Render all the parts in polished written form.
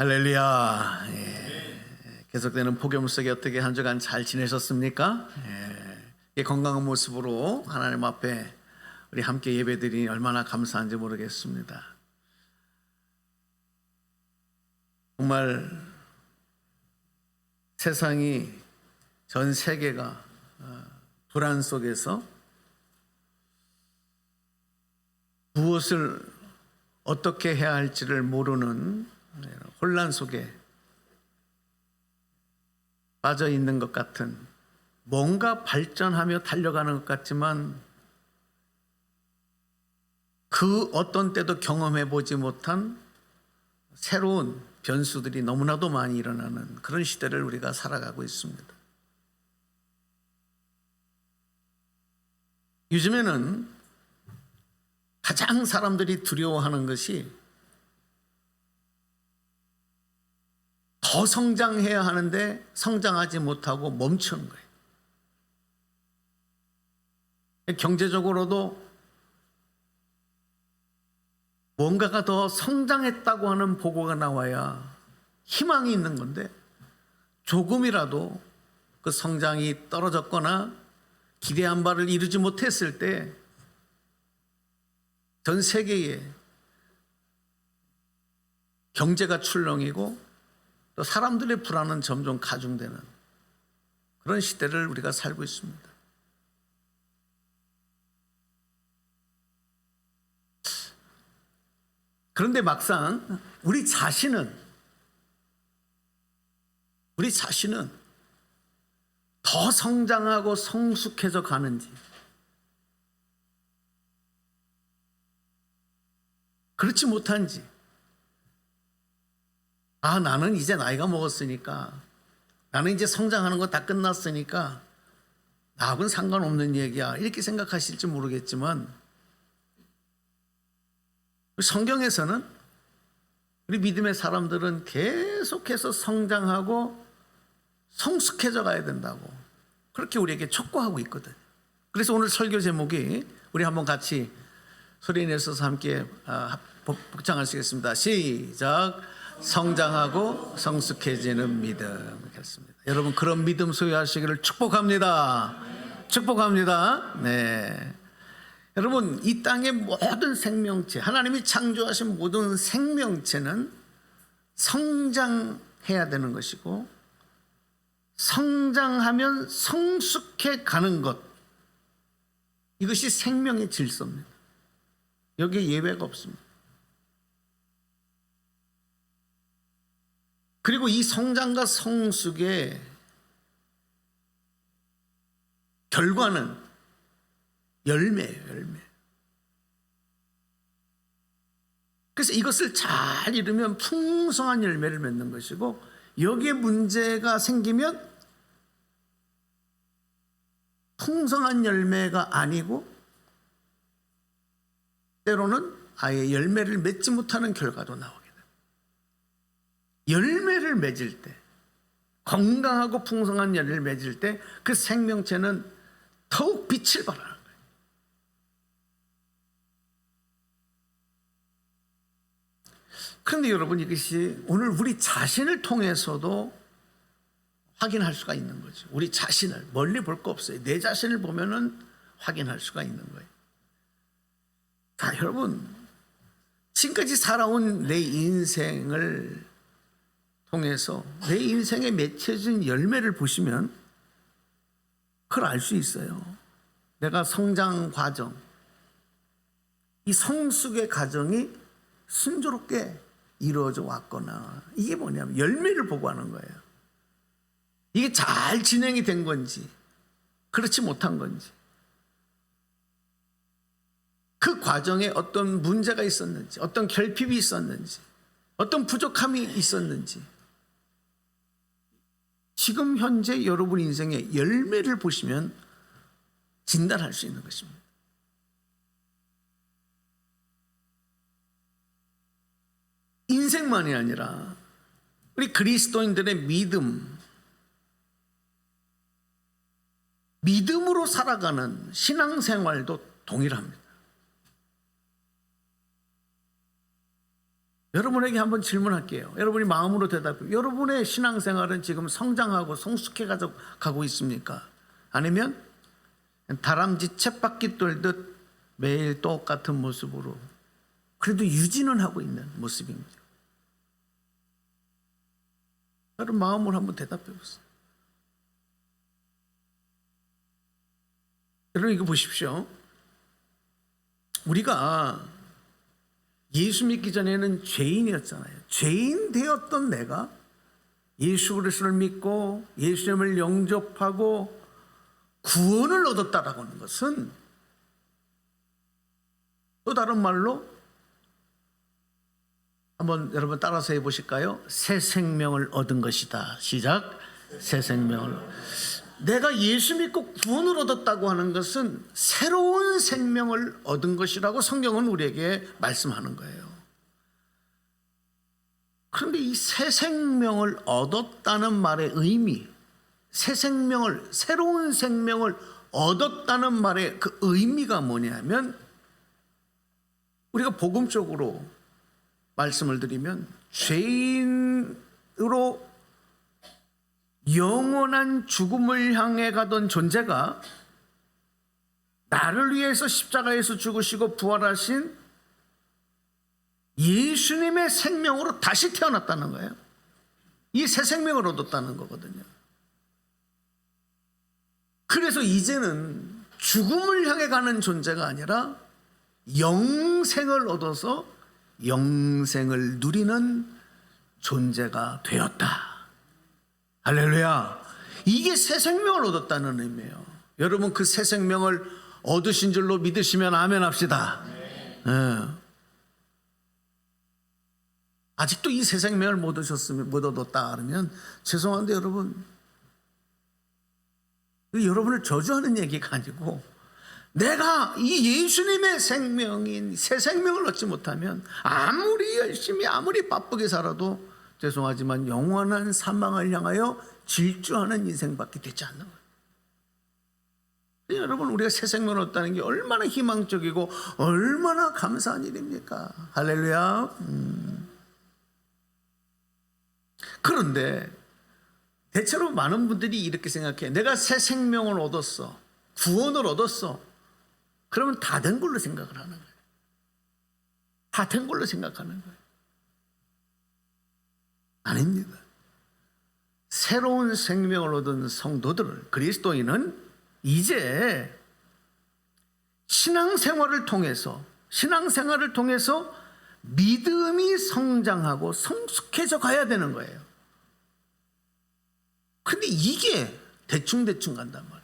할렐루야. 계속되는 폭염 속에 어떻게 한 주간 잘 지내셨습니까? 건강한 모습으로 하나님 앞에 우리 함께 예배드리니 얼마나 감사한지 모르겠습니다. 정말 세상이, 전 세계가 불안 속에서 무엇을 어떻게 해야 할지를 모르는 혼란 속에 빠져 있는 것 같은, 뭔가 발전하며 달려가는 것 같지만 그 어떤 때도 경험해 보지 못한 새로운 변수들이 너무나도 많이 일어나는 그런 시대를 우리가 살아가고 있습니다. 요즘에는 가장 사람들이 두려워하는 것이 더 성장해야 하는데 성장하지 못하고 멈추는 거예요. 경제적으로도 뭔가가 더 성장했다고 하는 보고가 나와야 희망이 있는 건데, 조금이라도 그 성장이 떨어졌거나 기대한 바를 이루지 못했을 때 전 세계에 경제가 출렁이고 또 사람들의 불안은 점점 가중되는 그런 시대를 우리가 살고 있습니다. 그런데 막상 우리 자신은 더 성장하고 성숙해져 가는지, 그렇지 못한지, 나는 이제 나이가 먹었으니까, 나는 이제 성장하는 거 다 끝났으니까 나하고는 상관없는 얘기야, 이렇게 생각하실지 모르겠지만, 성경에서는 우리 믿음의 사람들은 계속해서 성장하고 성숙해져 가야 된다고 그렇게 우리에게 촉구하고 있거든요. 그래서 오늘 설교 제목이, 우리 한번 같이 소리 내서 함께 복창하시겠습니다. 시작. 성장하고 성숙해지는 믿음. 그렇습니다. 여러분, 그런 믿음 소유하시기를 축복합니다. 축복합니다. 네. 여러분, 이 땅의 모든 생명체, 하나님이 창조하신 모든 생명체는 성장해야 되는 것이고, 성장하면 성숙해 가는 것, 이것이 생명의 질서입니다. 여기에 예외가 없습니다. 그리고 이 성장과 성숙의 결과는 열매예요, 열매. 그래서 이것을 잘 이루면 풍성한 열매를 맺는 것이고, 여기에 문제가 생기면 풍성한 열매가 아니고 때로는 아예 열매를 맺지 못하는 결과도 나오게 됩니다. 열매를 맺을 때, 건강하고 풍성한 열매를 맺을 때 그 생명체는 더욱 빛을 발하는 거예요. 그런데 여러분, 이것이 오늘 우리 자신을 통해서도 확인할 수가 있는 거죠. 우리 자신을 멀리 볼 거 없어요. 내 자신을 보면은 확인할 수가 있는 거예요. 자, 여러분, 지금까지 살아온 내 인생을 통해서 내 인생에 맺혀진 열매를 보시면 그걸 알 수 있어요. 내가 성장 과정, 이 성숙의 과정이 순조롭게 이루어져 왔거나, 이게 뭐냐면 열매를 보고 하는 거예요. 이게 잘 진행이 된 건지 그렇지 못한 건지, 그 과정에 어떤 문제가 있었는지, 어떤 결핍이 있었는지, 어떤 부족함이 있었는지, 지금 현재 여러분 인생의 열매를 보시면 진단할 수 있는 것입니다. 인생만이 아니라 우리 그리스도인들의 믿음으로 살아가는 신앙생활도 동일합니다. 여러분에게 한번 질문할게요. 여러분이 마음으로 대답해요. 여러분의 신앙생활은 지금 성장하고 성숙해 가고 있습니까? 아니면 다람쥐 쳇바퀴 돌듯 매일 똑같은 모습으로 그래도 유지는 하고 있는 모습입니다. 여러분 마음으로 한번 대답해 보세요. 여러분 이거 보십시오. 우리가 예수 믿기 전에는 죄인이었잖아요. 죄인 되었던 내가 예수 그리스도를 믿고 예수님을 영접하고 구원을 얻었다라고 하는 것은 또 다른 말로 한번 여러분 따라서 해보실까요? 새 생명을 얻은 것이다. 시작. 새 생명을. 내가 예수 믿고 구원을 얻었다고 하는 것은 새로운 생명을 얻은 것이라고 성경은 우리에게 말씀하는 거예요. 그런데 이 새 생명을 얻었다는 말의 의미, 새로운 생명을 얻었다는 말의 그 의미가 뭐냐면, 우리가 복음적으로 말씀을 드리면 죄인으로 영원한 죽음을 향해 가던 존재가 나를 위해서 십자가에서 죽으시고 부활하신 예수님의 생명으로 다시 태어났다는 거예요. 이 새 생명을 얻었다는 거거든요. 그래서 이제는 죽음을 향해 가는 존재가 아니라 영생을 얻어서 영생을 누리는 존재가 되었다. 할렐루야. 이게 새 생명을 얻었다는 의미예요. 여러분 그 새 생명을 얻으신 줄로 믿으시면 아멘 합시다. 아직도 이 새 생명을 못 얻었다 그러면 죄송한데 여러분, 여러분을 저주하는 얘기가 아니고, 내가 이 예수님의 생명인 새 생명을 얻지 못하면 아무리 열심히 아무리 바쁘게 살아도 죄송하지만 영원한 사망을 향하여 질주하는 인생밖에 되지 않는 거예요. 여러분 우리가 새 생명을 얻다는 게 얼마나 희망적이고 얼마나 감사한 일입니까? 할렐루야. 그런데 대체로 많은 분들이 이렇게 생각해. 내가 새 생명을 얻었어, 구원을 얻었어, 그러면 다 된 걸로 생각을 하는 거예요. 다 된 걸로 생각하는 거예요. 아닙니다. 새로운 생명을 얻은 성도들을, 그리스도인은 이제 신앙생활을 통해서 믿음이 성장하고 성숙해져 가야 되는 거예요. 근데 이게 대충대충 간단 말이에요.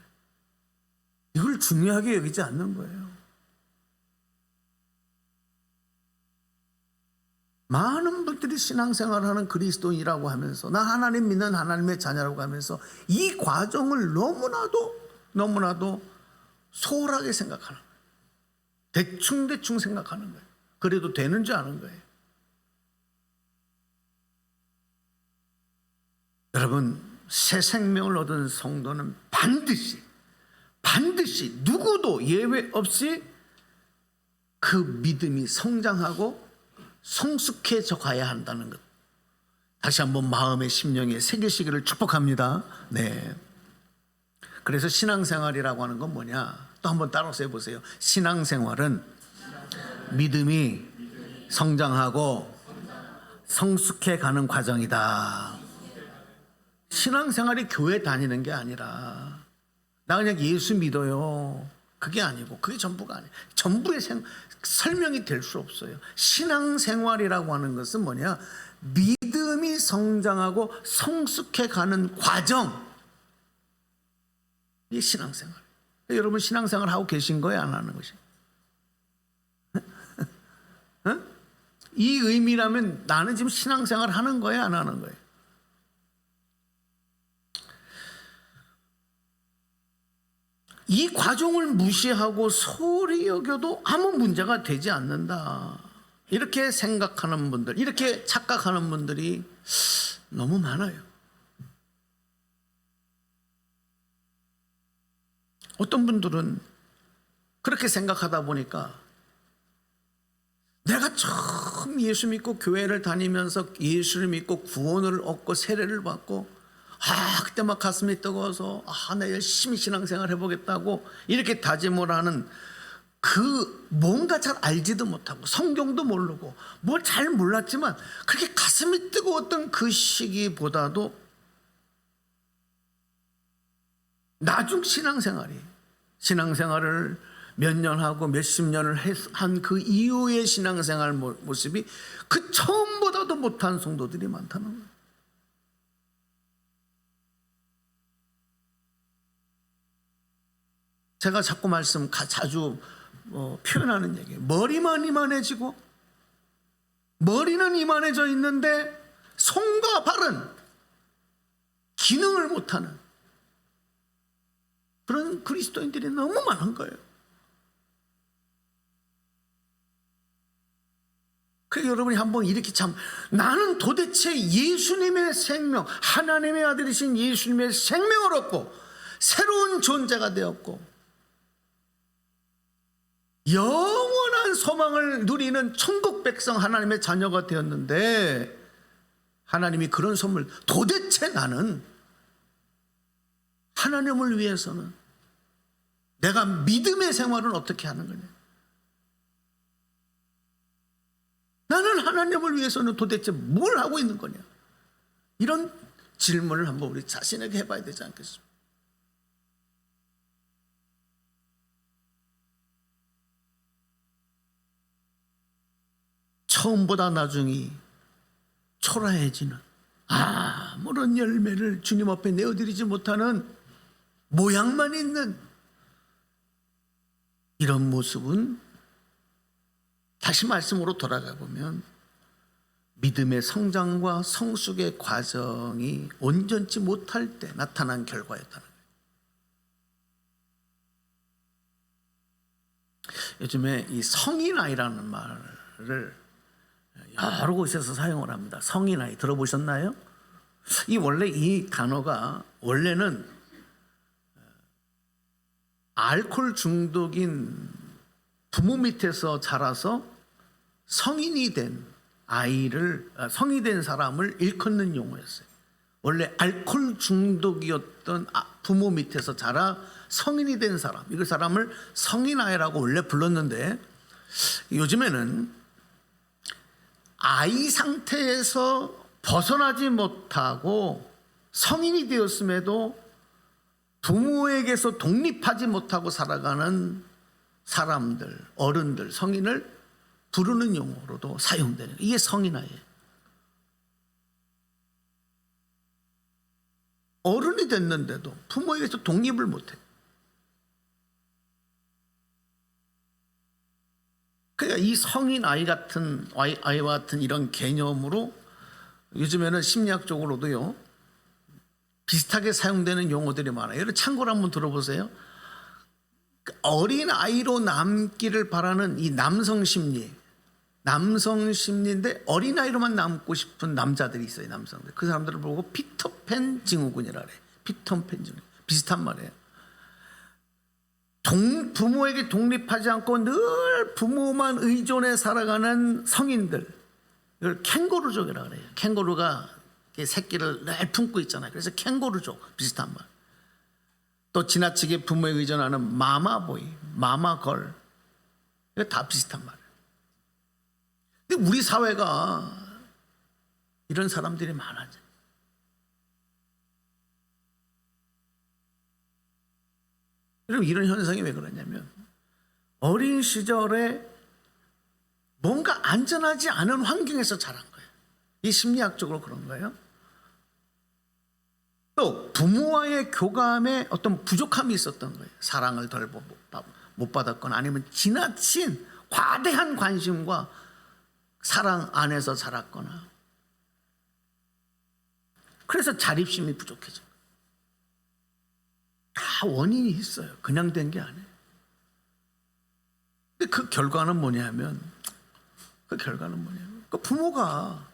이걸 중요하게 여기지 않는 거예요. 많은 분들이 신앙생활을 하는 그리스도인이라고 하면서 나 하나님 믿는 하나님의 자녀라고 하면서 이 과정을 너무나도 소홀하게 생각하는 거예요. 대충대충 생각하는 거예요. 그래도 되는 줄 아는 거예요. 여러분 새 생명을 얻은 성도는 반드시 누구도 예외 없이 그 믿음이 성장하고 성숙해져 가야 한다는 것, 다시 한번 마음의 심령에 새기시기를 축복합니다. 네. 그래서 신앙생활이라고 하는 건 뭐냐? 또 한번 따라서 해보세요. 신앙생활은 믿음이 성장하고 성숙해 가는 과정이다. 신앙생활이 교회 다니는 게 아니라 나 그냥 예수 믿어요, 그게 아니고, 그게 전부가 아니에요. 전부의 설명이 될 수 없어요. 신앙생활이라고 하는 것은 뭐냐? 믿음이 성장하고 성숙해 가는 과정. 이게 신앙생활. 여러분 신앙생활 하고 계신 거예요, 안 하는 것이? 이 의미라면 나는 지금 신앙생활 하는 거예요, 안 하는 거예요? 이 과정을 무시하고 소홀히 여겨도 아무 문제가 되지 않는다, 이렇게 생각하는 분들, 이렇게 착각하는 분들이 너무 많아요. 어떤 분들은 그렇게 생각하다 보니까 내가 처음 예수 믿고 교회를 다니면서 예수를 믿고 구원을 얻고 세례를 받고 그때 막 가슴이 뜨거워서 나 열심히 신앙생활 해보겠다고 이렇게 다짐을 하는 그 뭔가 잘 알지도 못하고 성경도 모르고 뭘 잘 몰랐지만 그렇게 가슴이 뜨거웠던 그 시기보다도 나중 신앙생활을 몇 년 하고 몇십 년을 한 그 이후의 신앙생활 모습이 그 처음보다도 못한 성도들이 많다는 거예요. 제가 자꾸 자주 표현하는 얘기예요. 머리만 이만해지고 머리는 이만해져 있는데 손과 발은 기능을 못하는 그런 그리스도인들이 너무 많은 거예요. 그래서 여러분이 한번 이렇게 나는 도대체 예수님의 생명, 하나님의 아들이신 예수님의 생명을 얻고 새로운 존재가 되었고 영원한 소망을 누리는 천국 백성 하나님의 자녀가 되었는데 하나님이 그런 선물, 도대체 나는 하나님을 위해서는 내가 믿음의 생활은 어떻게 하는 거냐? 나는 하나님을 위해서는 도대체 뭘 하고 있는 거냐? 이런 질문을 한번 우리 자신에게 해봐야 되지 않겠습니까? 처음보다 나중이 초라해지는 아무런 열매를 주님 앞에 내어드리지 못하는 모양만 있는 이런 모습은 다시 말씀으로 돌아가 보면 믿음의 성장과 성숙의 과정이 온전치 못할 때 나타난 결과였다는 거예요. 요즘에 이 성인아이라는 말을 여러 곳에서 사용을 합니다. 성인아이 들어보셨나요? 원래 이 단어가 원래는 알코올 중독인 부모 밑에서 자라서 성인이 된 성인이 된 사람을 일컫는 용어였어요. 원래 알코올 중독이었던 부모 밑에서 자라 성인이 된 사람, 이 사람을 성인아이라고 원래 불렀는데 요즘에는 아이 상태에서 벗어나지 못하고 성인이 되었음에도 부모에게서 독립하지 못하고 살아가는 사람들, 어른들, 성인을 부르는 용어로도 사용되는, 이게 성인아이예요. 어른이 됐는데도 부모에게서 독립을 못해. 그러니까 이 성인 아이와 같은 이런 개념으로 요즘에는 심리학적으로도요 비슷하게 사용되는 용어들이 많아요. 여러분 참고로 한번 들어보세요. 어린 아이로 남기를 바라는 이 남성 심리인데 어린 아이로만 남고 싶은 남자들이 있어요. 남성들. 그 사람들을 보고 피터팬 증후군이라 그래요. 피터팬 증후군. 비슷한 말이에요. 부모에게 독립하지 않고 늘 부모만 의존해 살아가는 성인들, 이걸 캥거루족이라고 그래요. 캥거루가 새끼를 늘 품고 있잖아요. 그래서 캥거루족, 비슷한 말. 또 지나치게 부모에 의존하는 마마보이, 마마걸, 이거 다 비슷한 말이에요. 근데 우리 사회가 이런 사람들이 많아져. 여러분, 이런 현상이 왜 그러냐면 어린 시절에 뭔가 안전하지 않은 환경에서 자란 거예요. 이 심리학적으로 그런 거예요. 또 부모와의 교감에 어떤 부족함이 있었던 거예요. 사랑을 덜 못 받았거나 아니면 지나친 과대한 관심과 사랑 안에서 자랐거나, 그래서 자립심이 부족해져. 다 원인이 있어요. 그냥 된 게 아니에요. 근데 그 결과는 뭐냐면 그 부모가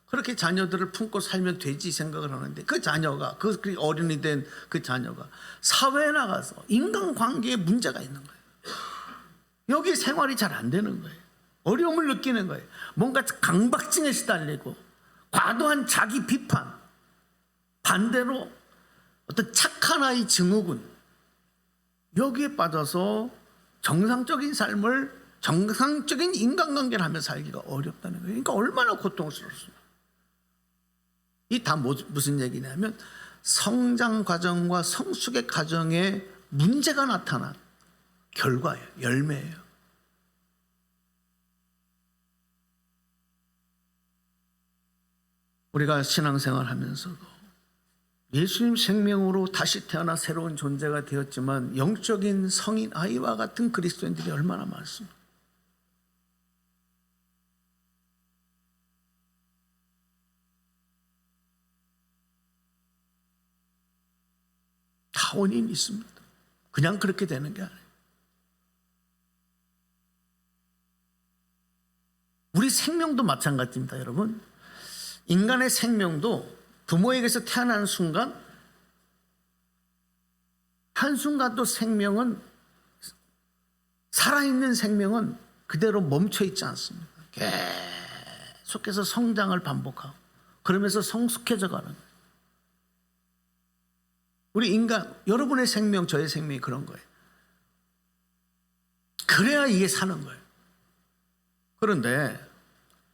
그렇게 자녀들을 품고 살면 되지 생각을 하는데 그 자녀가, 그 어른이 된 그 자녀가 사회에 나가서 인간관계에 문제가 있는 거예요. 여기 생활이 잘 안 되는 거예요. 어려움을 느끼는 거예요. 뭔가 강박증에 시달리고 과도한 자기 비판, 반대로 어떤 착한 아이 증후군, 여기에 빠져서 정상적인 삶을, 정상적인 인간관계를 하며 살기가 어렵다는 거예요. 그러니까 얼마나 고통스럽습니까? 이 다 무슨 얘기냐면 성장 과정과 성숙의 과정에 문제가 나타난 결과예요. 열매예요. 우리가 신앙생활 하면서도 예수님 생명으로 다시 태어나 새로운 존재가 되었지만 영적인 성인 아이와 같은 그리스도인들이 얼마나 많습니까? 다 원인이 있습니다. 그냥 그렇게 되는 게 아니에요. 우리 생명도 마찬가지입니다, 여러분. 인간의 생명도 부모에게서 태어나는 순간, 한순간도 생명은, 살아있는 생명은 그대로 멈춰 있지 않습니다. 계속해서 성장을 반복하고 그러면서 성숙해져 가는 거예요. 우리 인간, 여러분의 생명, 저의 생명이 그런 거예요. 그래야 이게 사는 거예요. 그런데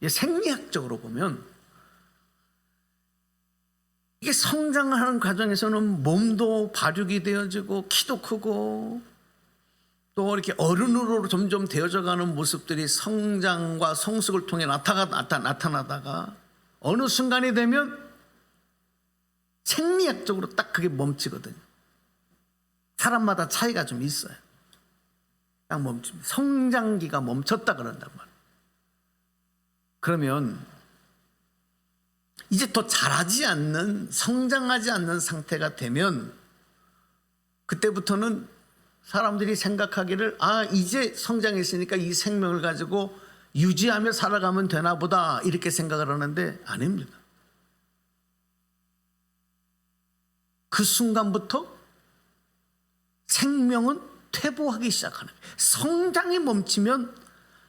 생리학적으로 보면 이게 성장하는 과정에서는 몸도 발육이 되어지고 키도 크고 또 이렇게 어른으로 점점 되어져 가는 모습들이 성장과 성숙을 통해 나타나다가 어느 순간이 되면 생리학적으로 딱 그게 멈추거든요. 사람마다 차이가 좀 있어요. 딱 멈춥니다. 성장기가 멈췄다 그런단 말이에요. 그러면 이제 더 자라지 않는, 성장하지 않는 상태가 되면 그때부터는 사람들이 생각하기를 이제 성장했으니까 이 생명을 가지고 유지하며 살아가면 되나 보다 이렇게 생각을 하는데 아닙니다. 그 순간부터 생명은 퇴보하기 시작하는 거예요.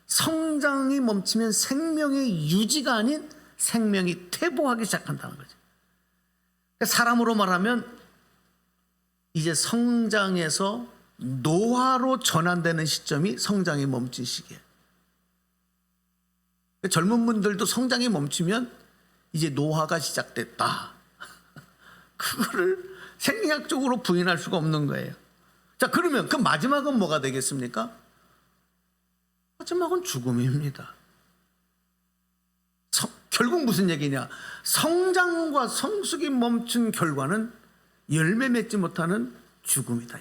성장이 멈추면 생명의 유지가 아닌 생명이 퇴보하기 시작한다는 거죠. 사람으로 말하면 이제 성장에서 노화로 전환되는 시점이 성장이 멈춘 시기예요. 젊은 분들도 성장이 멈추면 이제 노화가 시작됐다. 그거를 생리학적으로 부인할 수가 없는 거예요. 자, 그러면 그 마지막은 뭐가 되겠습니까? 마지막은 죽음입니다. 결국 무슨 얘기냐? 성장과 성숙이 멈춘 결과는 열매 맺지 못하는 죽음이다.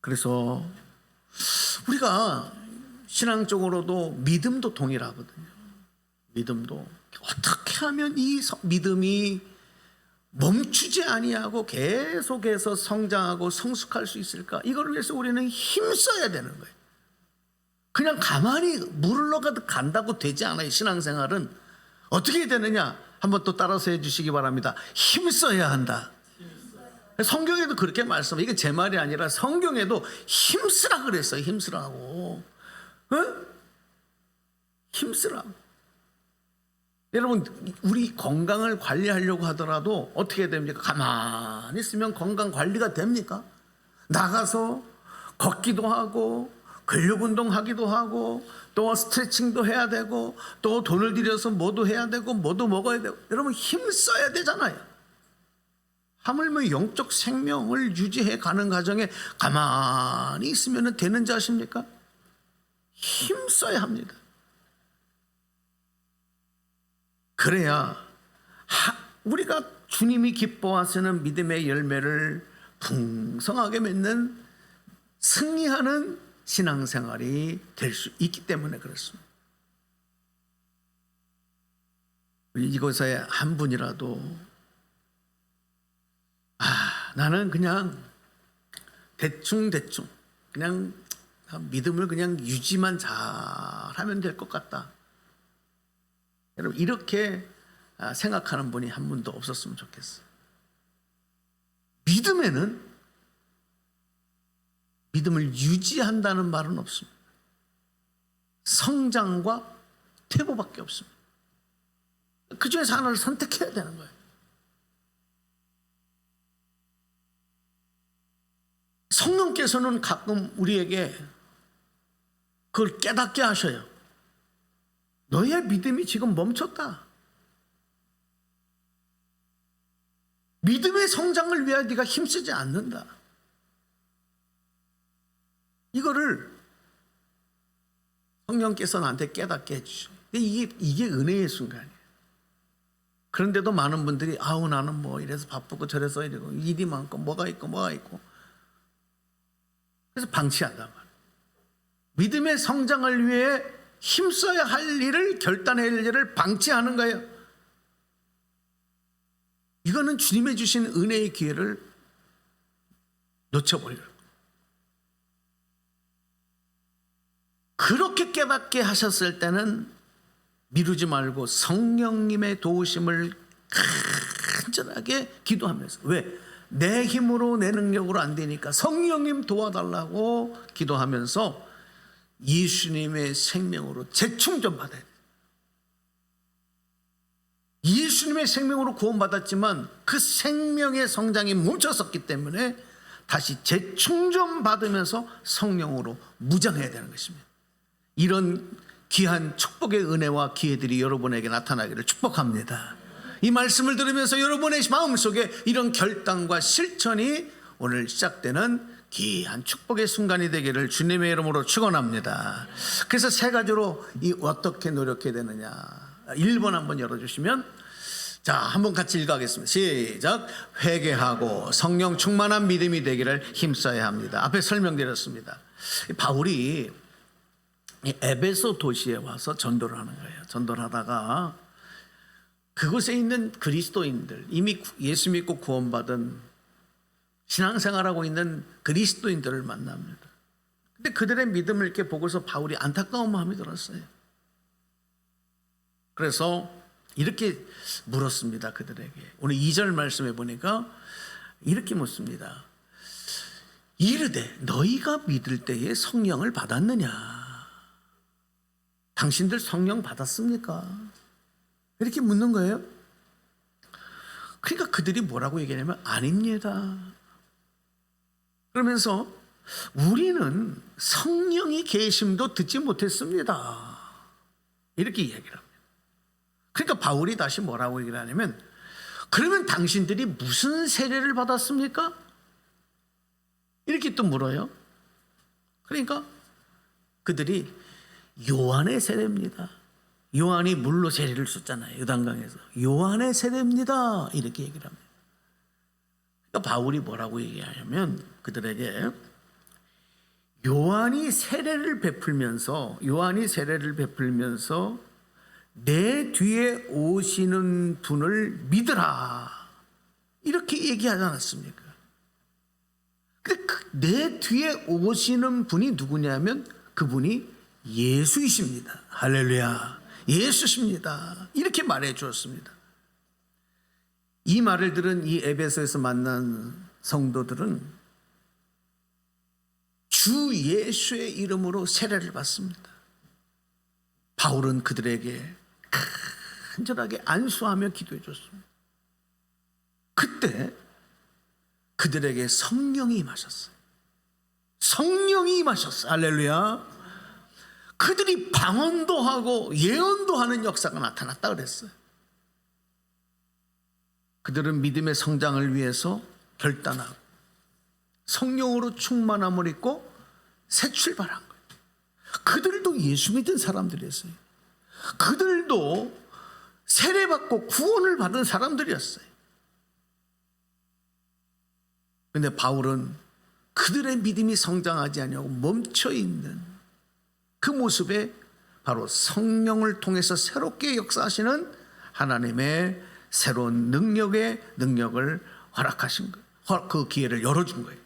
그래서 우리가 신앙적으로도 믿음도 동일하거든요. 믿음도 어떻게 하면 이 믿음이 멈추지 아니하고 계속해서 성장하고 성숙할 수 있을까? 이걸 위해서 우리는 힘써야 되는 거예요. 그냥 가만히 물을 넣어가도 간다고 되지 않아요. 신앙생활은 어떻게 해야 되느냐? 한번 또 따라서 해주시기 바랍니다. 힘써야 한다. 성경에도 그렇게 말씀해요. 이게 제 말이 아니라 성경에도 힘쓰라 그랬어요. 힘쓰라고. 힘쓰라고. 여러분, 우리 건강을 관리하려고 하더라도 어떻게 해야 됩니까? 가만히 있으면 건강 관리가 됩니까? 나가서 걷기도 하고 근력 운동하기도 하고 또 스트레칭도 해야 되고 또 돈을 들여서 뭐도 해야 되고 뭐도 먹어야 되고, 여러분 힘써야 되잖아요. 하물며 영적 생명을 유지해 가는 과정에 가만히 있으면 되는 줄 아십니까? 힘써야 합니다. 그래야 우리가 주님이 기뻐하시는 믿음의 열매를 풍성하게 맺는, 승리하는 신앙생활이 될 수 있기 때문에 그렇습니다. 우리 이곳에 한 분이라도 나는 그냥 대충 그냥 믿음을 그냥 유지만 잘하면 될 것 같다. 여러분, 이렇게 생각하는 분이 한 분도 없었으면 좋겠어요. 믿음을 유지한다는 말은 없습니다. 성장과 퇴보밖에 없습니다. 그 중에서 하나를 선택해야 되는 거예요. 성령께서는 가끔 우리에게 그걸 깨닫게 하셔요. 너의 믿음이 지금 멈췄다. 믿음의 성장을 위하여 네가 힘쓰지 않는다. 이거를 성령께서 나한테 깨닫게 해주셔요. 이게 은혜의 순간이에요. 그런데도 많은 분들이 아우 나는 뭐 이래서 바쁘고 저래서 이러고 일이 많고 뭐가 있고 그래서 방치한단 말이에요. 믿음의 성장을 위해 힘써야 할 일을, 결단해야 할 일을 방치하는 거예요. 이거는 주님의 주신 은혜의 기회를 놓쳐버려요. 그렇게 깨닫게 하셨을 때는 미루지 말고 성령님의 도우심을 간절하게 기도하면서, 왜? 내 힘으로 내 능력으로 안 되니까 성령님 도와달라고 기도하면서 예수님의 생명으로 재충전 받아야 돼요. 예수님의 생명으로 구원받았지만 그 생명의 성장이 멈췄었기 때문에 다시 재충전 받으면서 성령으로 무장해야 되는 것입니다. 이런 귀한 축복의 은혜와 기회들이 여러분에게 나타나기를 축복합니다. 이 말씀을 들으면서 여러분의 마음속에 이런 결단과 실천이 오늘 시작되는 귀한 축복의 순간이 되기를 주님의 이름으로 축원합니다. 그래서 세 가지로 어떻게 노력해야 되느냐. 1번 한번 열어주시면, 자, 한번 같이 읽어가겠습니다. 시작. 회개하고 성령 충만한 믿음이 되기를 힘써야 합니다. 앞에 설명드렸습니다. 바울이 에베소 도시에 와서 전도를 하는 거예요. 전도를 하다가 그곳에 있는 그리스도인들, 이미 예수 믿고 구원받은 신앙생활하고 있는 그리스도인들을 만납니다. 근데 그들의 믿음을 이렇게 보고서 바울이 안타까운 마음이 들었어요. 그래서 이렇게 물었습니다. 그들에게. 오늘 2절 말씀에 보니까 이렇게 묻습니다. 이르되 너희가 믿을 때에 성령을 받았느냐? 당신들 성령 받았습니까? 이렇게 묻는 거예요. 그러니까 그들이 뭐라고 얘기하냐면 아닙니다. 그러면서 우리는 성령의 계심도 듣지 못했습니다. 이렇게 이야기를 합니다. 그러니까 바울이 다시 뭐라고 얘기를 하냐면, 그러면 당신들이 무슨 세례를 받았습니까? 이렇게 또 물어요. 그러니까 그들이 요한의 세례입니다. 요한이 물로 세례를 줬잖아요. 요단강에서. 요한의 세례입니다. 이렇게 얘기를 합니다. 그러니까 바울이 뭐라고 얘기하냐면 그들에게 요한이 세례를 베풀면서 내 뒤에 오시는 분을 믿으라. 이렇게 얘기하지 않았습니까? 근데 내 뒤에 오시는 분이 누구냐면 그분이 예수이십니다. 할렐루야. 예수십니다. 이렇게 말해 주었습니다. 이 말을 들은 이 에베소에서 만난 성도들은 주 예수의 이름으로 세례를 받습니다. 바울은 그들에게 간절하게 안수하며 기도해 줬습니다. 그때 그들에게 성령이 임하셨어요. 성령이 임하셨어요. 할렐루야. 그들이 방언도 하고 예언도 하는 역사가 나타났다 그랬어요. 그들은 믿음의 성장을 위해서 결단하고 성령으로 충만함을 입고 새 출발한 거예요. 그들도 예수 믿은 사람들이었어요. 그들도 세례받고 구원을 받은 사람들이었어요. 그런데 바울은 그들의 믿음이 성장하지 않냐고 멈춰있는 그 모습에 바로 성령을 통해서 새롭게 역사하시는 하나님의 새로운 능력을 허락하신 거예요. 그 기회를 열어준 거예요.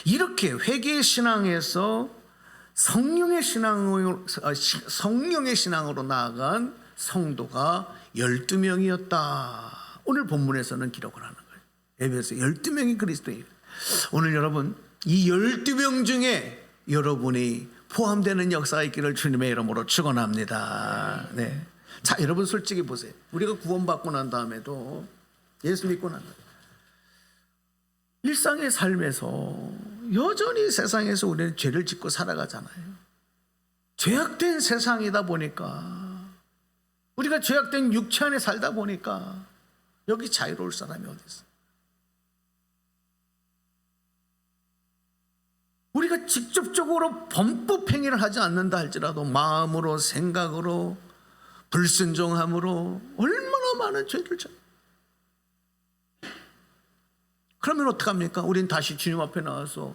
이렇게 회개의 신앙에서 성령의 신앙으로 나아간 성도가 12명이었다. 오늘 본문에서는 기록을 하는 거예요. 에베소 12명이 그리스도인. 오늘 여러분 이 12명 중에 여러분이 포함되는 역사가 있기를 주님의 이름으로 축원합니다. 네. 자, 여러분 솔직히 보세요. 우리가 구원받고 난 다음에도 예수 믿고 난 다음에 일상의 삶에서 여전히 세상에서 우리는 죄를 짓고 살아가잖아요. 죄악된 세상이다 보니까, 우리가 죄악된 육체 안에 살다 보니까 여기 자유로울 사람이 어디 있어? 우리가 직접적으로 범법 행위를 하지 않는다 할지라도 마음으로, 생각으로, 불순종함으로 얼마나 많은 죄를 져. 그러면 어떡합니까? 우린 다시 주님 앞에 나와서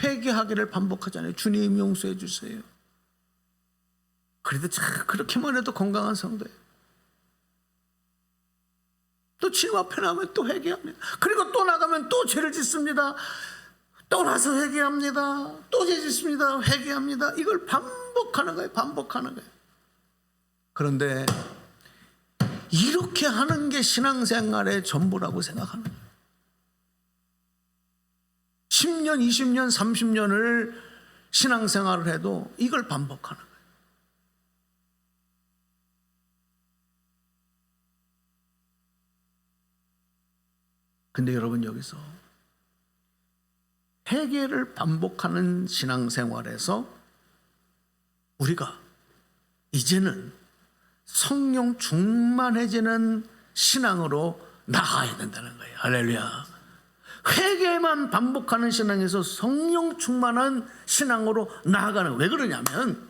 회개하기를 반복하잖아요. 주님 용서해 주세요. 그래도 참 그렇게만 해도 건강한 성도예요. 또 주님 앞에 나오면 또 회개합니다. 그리고 또 나가면 또 죄를 짓습니다. 또 나서 회개합니다. 또 죄 짓습니다. 회개합니다. 이걸 반복하는 거예요. 반복하는 거예요. 그런데 이렇게 하는 게 신앙생활의 전부라고 생각하는 거예요. 10년, 20년, 30년을 신앙생활을 해도 이걸 반복하는 거예요. 근데 여러분, 여기서 회개를 반복하는 신앙생활에서 우리가 이제는 성령 충만해지는 신앙으로 나아가야 된다는 거예요. 할렐루야. 회개만 반복하는 신앙에서 성령 충만한 신앙으로 나아가는 거예요. 왜 그러냐면,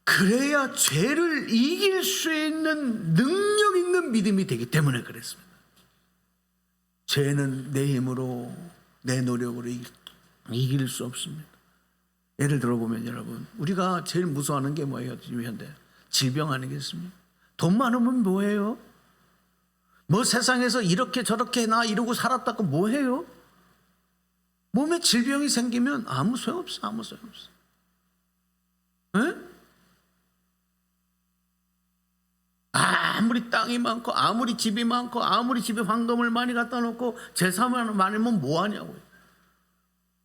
그래야 죄를 이길 수 있는 능력 있는 믿음이 되기 때문에 그랬습니다. 죄는 내 힘으로, 내 노력으로 이길 수 없습니다. 예를 들어보면 여러분, 우리가 제일 무서워하는 게 뭐예요? 지금 현대 질병 아니겠습니까? 돈 많으면 뭐해요? 뭐 세상에서 이렇게 저렇게 나 이러고 살았다고 뭐해요? 몸에 질병이 생기면 아무 소용없어. 아무 소용없어. 에? 아무리 땅이 많고, 아무리 집이 많고, 아무리 집에 황금을 많이 갖다 놓고 재산만 많으면 뭐하냐고요.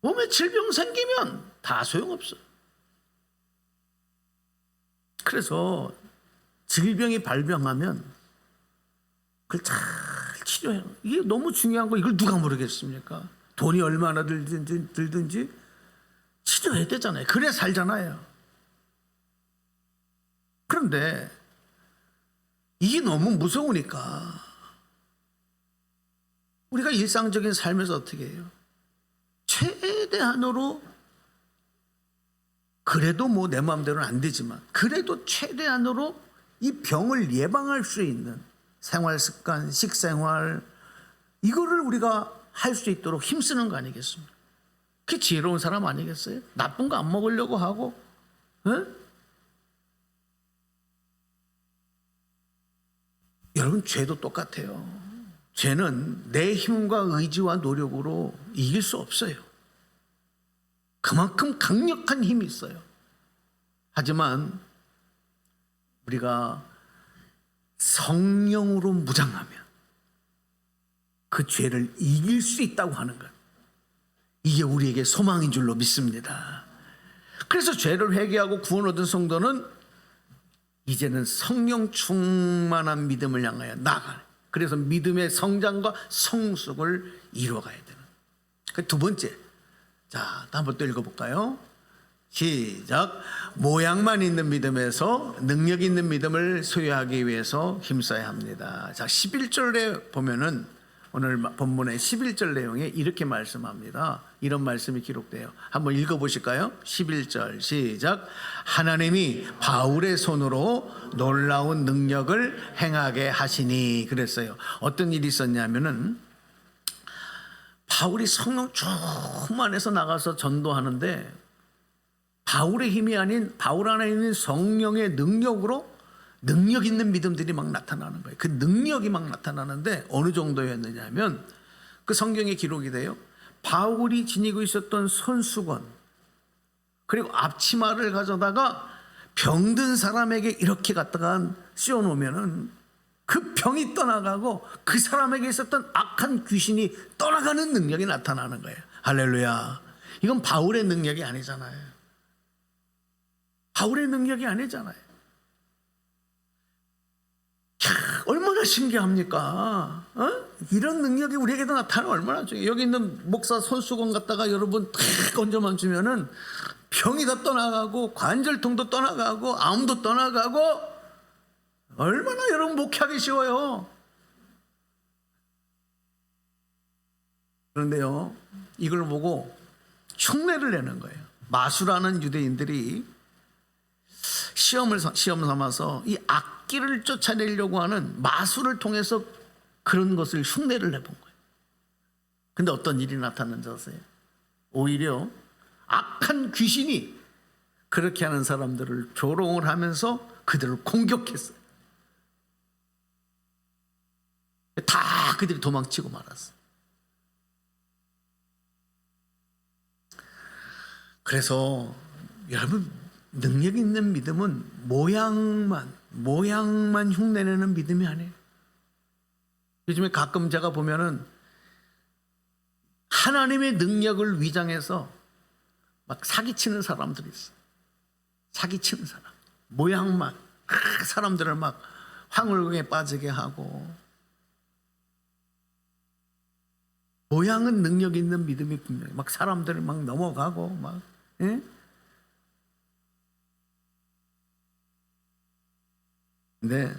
몸에 질병 생기면 다 소용없어. 그래서 질병이 발병하면 그걸 잘 치료해요. 이게 너무 중요한 거, 이걸 누가 모르겠습니까? 돈이 얼마나 들든지 치료해야 되잖아요. 그래야 살잖아요. 그런데 이게 너무 무서우니까 우리가 일상적인 삶에서 어떻게 해요? 최대한으로, 그래도 뭐 내 마음대로는 안 되지만 그래도 최대한으로 이 병을 예방할 수 있는 생활 습관, 식생활, 이거를 우리가 할 수 있도록 힘쓰는 거 아니겠습니까? 그게 지혜로운 사람 아니겠어요? 나쁜 거 안 먹으려고 하고, 에? 여러분, 죄도 똑같아요. 죄는 내 힘과 의지와 노력으로 이길 수 없어요. 그만큼 강력한 힘이 있어요. 하지만 우리가 성령으로 무장하면 그 죄를 이길 수 있다고 하는 것, 이게 우리에게 소망인 줄로 믿습니다. 그래서 죄를 회개하고 구원 얻은 성도는 이제는 성령 충만한 믿음을 향하여 나아가는, 그래서 믿음의 성장과 성숙을 이루어가야 되는. 그 두 번째, 자, 한번 또 읽어볼까요? 시작. 모양만 있는 믿음에서 능력 있는 믿음을 소유하기 위해서 힘써야 합니다. 자, 11절에 보면은 오늘 본문의 11절 내용에 이렇게 말씀합니다. 이런 말씀이 기록돼요. 한번 읽어보실까요? 11절 시작. 하나님이 바울의 손으로 놀라운 능력을 행하게 하시니. 그랬어요. 어떤 일이 있었냐면은 바울이 성령 충만해서 나가서 전도하는데, 바울의 힘이 아닌 바울 안에 있는 성령의 능력으로 능력 있는 믿음들이 막 나타나는 거예요. 그 능력이 막 나타나는데 어느 정도였느냐 하면, 그 성경에 기록이 돼요. 바울이 지니고 있었던 손수건, 그리고 앞치마를 가져다가 병든 사람에게 이렇게 갖다가 씌워놓으면은 그 병이 떠나가고 그 사람에게 있었던 악한 귀신이 떠나가는 능력이 나타나는 거예요. 할렐루야. 이건 바울의 능력이 아니잖아요. 바울의 능력이 아니잖아요. 얼마나 신기합니까? 이런 능력이 우리에게도 나타나면 얼마나 중요해요. 여기 있는 목사 손수건 갖다가 여러분 탁 얹어만 주면은 병이 다 떠나가고 관절통도 떠나가고 암도 떠나가고 얼마나 여러분 목회하기 쉬워요. 그런데요, 이걸 보고 흉내를 내는 거예요. 마수라는 유대인들이 시험 삼아서 이 악기를 쫓아내려고 하는 마수를 통해서 그런 것을 흉내를 내본 거예요. 근데 어떤 일이 나타났는지 아세요? 오히려 악한 귀신이 그렇게 하는 사람들을 조롱을 하면서 그들을 공격했어요. 다 그들이 도망치고 말았어요. 그래서 여러분, 능력 있는 믿음은 모양만 흉내내는 믿음이 아니에요. 요즘에 가끔 제가 보면은 하나님의 능력을 위장해서 막 사기치는 사람들이 있어요. 사기치는 사람. 모양만 사람들을 막 황홀경에 빠지게 하고, 모양은 능력 있는 믿음이 분명히 막 사람들을 막 넘어가고 막, 예? 근데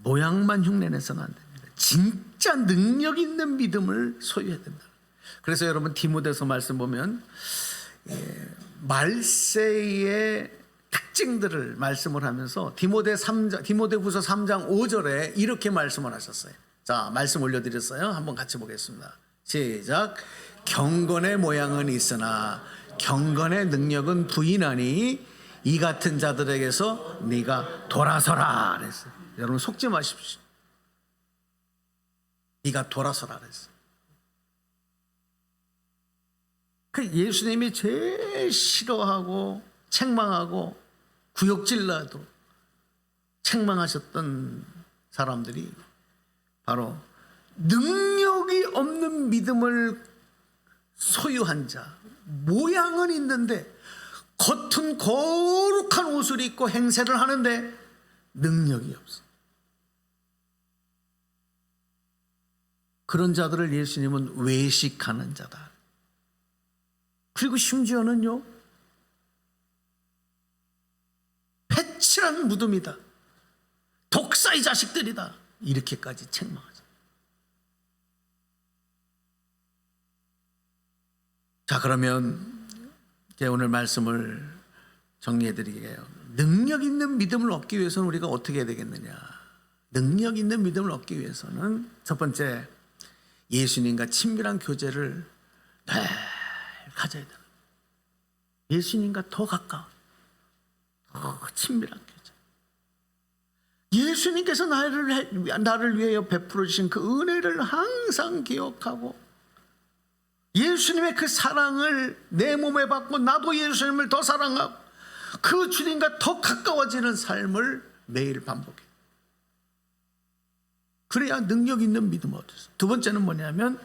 모양만 흉내내서는 안 됩니다. 진짜 능력 있는 믿음을 소유해야 된다. 그래서 여러분 디모데서 말씀 보면 말세의 특징들을 말씀을 하면서 디모데후서 3장 5절에 이렇게 말씀을 하셨어요. 자, 말씀 올려드렸어요. 한번 같이 보겠습니다. 시작. 경건의 모양은 있으나 경건의 능력은 부인하니 이 같은 자들에게서 네가 돌아서라 그랬어요. 여러분 속지 마십시오. 네가 돌아서라 그랬어요. 그 예수님이 제일 싫어하고 책망하고 구역질나도 책망하셨던 사람들이 바로 능력이 없는 믿음을 소유한 자, 모양은 있는데 겉은 거룩한 옷을 입고 행세를 하는데 능력이 없어. 그런 자들을 예수님은 외식하는 자다. 그리고 심지어는요, 패칠한 무덤이다, 독사의 자식들이다, 이렇게까지 책망하죠. 자, 그러면 오늘 말씀을 정리해 드리게요. 능력 있는 믿음을 얻기 위해서는 우리가 어떻게 해야 되겠느냐? 능력 있는 믿음을 얻기 위해서는 첫 번째, 예수님과 친밀한 교제를 늘 가져야 돼요. 예수님과 더 가까운, 더 친밀한 교제. 예수님께서 나를 위하여 베풀어 주신 그 은혜를 항상 기억하고, 예수님의 그 사랑을 내 몸에 받고 나도 예수님을 더 사랑하고 그 주님과 더 가까워지는 삶을 매일 반복해. 그래야 능력 있는 믿음을 얻었어요. 두 번째는 뭐냐면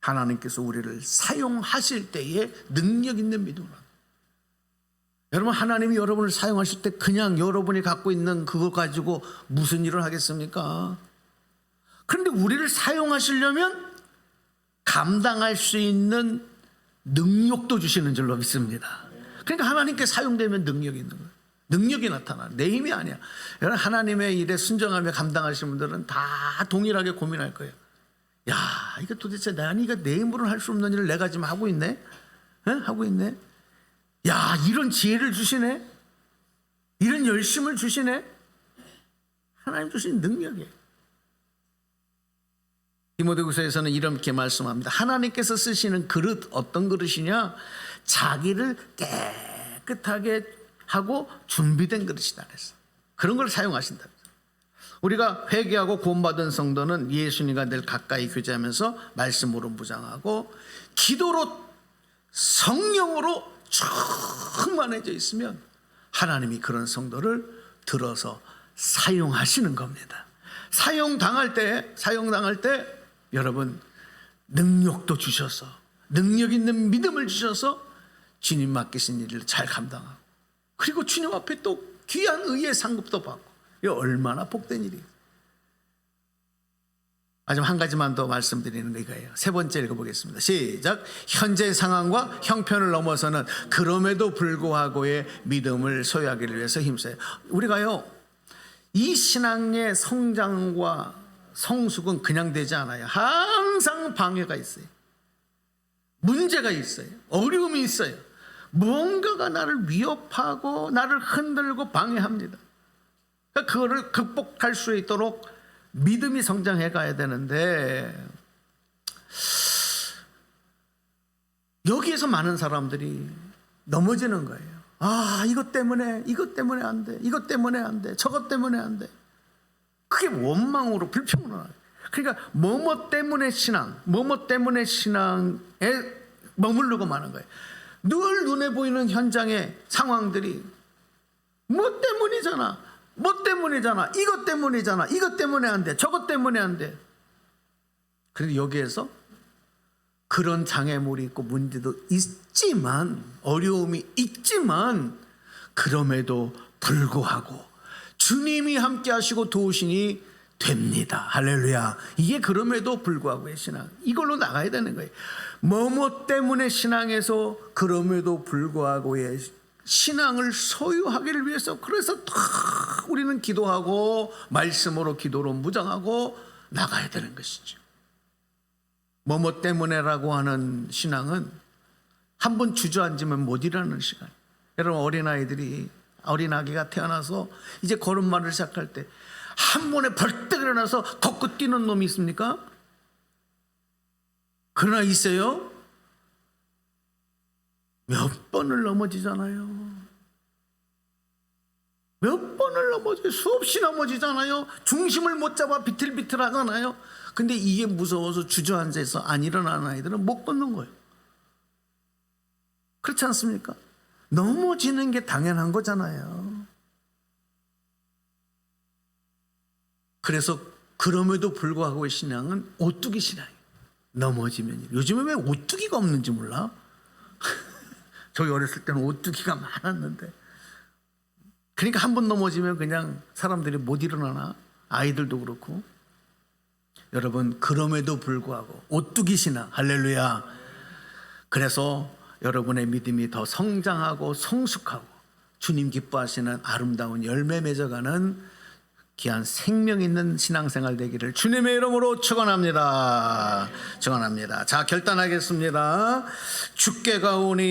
하나님께서 우리를 사용하실 때에 능력 있는 믿음을 얻어요. 여러분, 하나님이 여러분을 사용하실 때 그냥 여러분이 갖고 있는 그거 가지고 무슨 일을 하겠습니까? 그런데 우리를 사용하시려면 감당할 수 있는 능력도 주시는 줄로 믿습니다. 그러니까 하나님께 사용되면 능력이 있는 거예요. 능력이 나타나. 내 힘이 아니야. 여러분, 하나님의 일에 순종하며 감당하시는 분들은 다 동일하게 고민할 거예요. 야, 이거 도대체 이거 내 힘으로는 할 수 없는 일을 내가 지금 하고 있네? 하고 있네? 야, 이런 지혜를 주시네? 이런 열심을 주시네? 하나님 주신 능력이에요. 디모데후서에서는 이렇게 말씀합니다. 하나님께서 쓰시는 그릇, 어떤 그릇이냐? 자기를 깨끗하게 하고 준비된 그릇이다 그랬어요. 그런 걸 사용하신다. 우리가 회개하고 구원받은 성도는 예수님과 늘 가까이 교제하면서 말씀으로 무장하고 기도로, 성령으로 충만해져 있으면 하나님이 그런 성도를 들어서 사용하시는 겁니다. 사용당할 때 여러분, 능력도 주셔서, 능력 있는 믿음을 주셔서 주님 맡기신 일을 잘 감당하고, 그리고 주님 앞에 또 귀한 의의 상급도 받고, 이 얼마나 복된 일이에요. 마지막 한 가지만 더 말씀드리는 게 이거예요. 세 번째 읽어보겠습니다. 시작. 현재 상황과 형편을 넘어서는 그럼에도 불구하고의 믿음을 소유하기를 위해서 힘써요. 우리가요, 이 신앙의 성장과 성숙은 그냥 되지 않아요. 항상 방해가 있어요. 문제가 있어요. 어려움이 있어요. 뭔가가 나를 위협하고 나를 흔들고 방해합니다. 그러니까 그거를 극복할 수 있도록 믿음이 성장해 가야 되는데, 여기에서 많은 사람들이 넘어지는 거예요. 아, 이것 때문에 안 돼. 이것 때문에 안 돼. 저것 때문에 안 돼. 그게 원망으로, 불평으로 나요. 그러니까 뭐뭐 때문에 신앙에 머무르고 마는 거예요. 늘 눈에 보이는 현장의 상황들이 뭐 때문이잖아. 이것 때문에 안 돼. 저것 때문에 안 돼. 그런데 여기에서 그런 장애물이 있고 문제도 있지만, 어려움이 있지만, 그럼에도 불구하고 주님이 함께 하시고 도우시니 됩니다. 할렐루야. 이게 그럼에도 불구하고의 신앙. 이걸로 나가야 되는 거예요. 뭐뭐 때문에 신앙에서 그럼에도 불구하고의 신앙을 소유하기를 위해서, 그래서 우리는 기도하고 말씀으로, 기도로 무장하고 나가야 되는 것이죠. 뭐뭐 때문에라고 하는 신앙은 한 번 주저앉으면 못 일어나는 시간. 여러분, 어린아기가 태어나서 이제 걸음마를 시작할 때 한 번에 벌떡 일어나서 걷고 뛰는 놈이 있습니까? 그러나 있어요. 몇 번을 넘어지잖아요. 수없이 넘어지잖아요. 중심을 못 잡아 비틀비틀 하잖아요. 근데 이게 무서워서 주저앉아서 안 일어나는 아이들은 못 걷는 거예요. 그렇지 않습니까? 넘어지는 게 당연한 거잖아요. 그래서 그럼에도 불구하고의 신앙은 오뚜기 신앙이에요. 넘어지면. 요즘에 왜 오뚜기가 없는지 몰라? 저희 어렸을 때는 오뚜기가 많았는데, 그러니까 한 번 넘어지면 그냥 사람들이 못 일어나나? 아이들도 그렇고. 여러분, 그럼에도 불구하고 오뚜기 신앙, 할렐루야. 그래서 여러분의 믿음이 더 성장하고 성숙하고 주님 기뻐하시는 아름다운 열매 맺어가는 귀한 생명 있는 신앙생활 되기를 주님의 이름으로 축원합니다. 자, 결단하겠습니다. 주께가 오니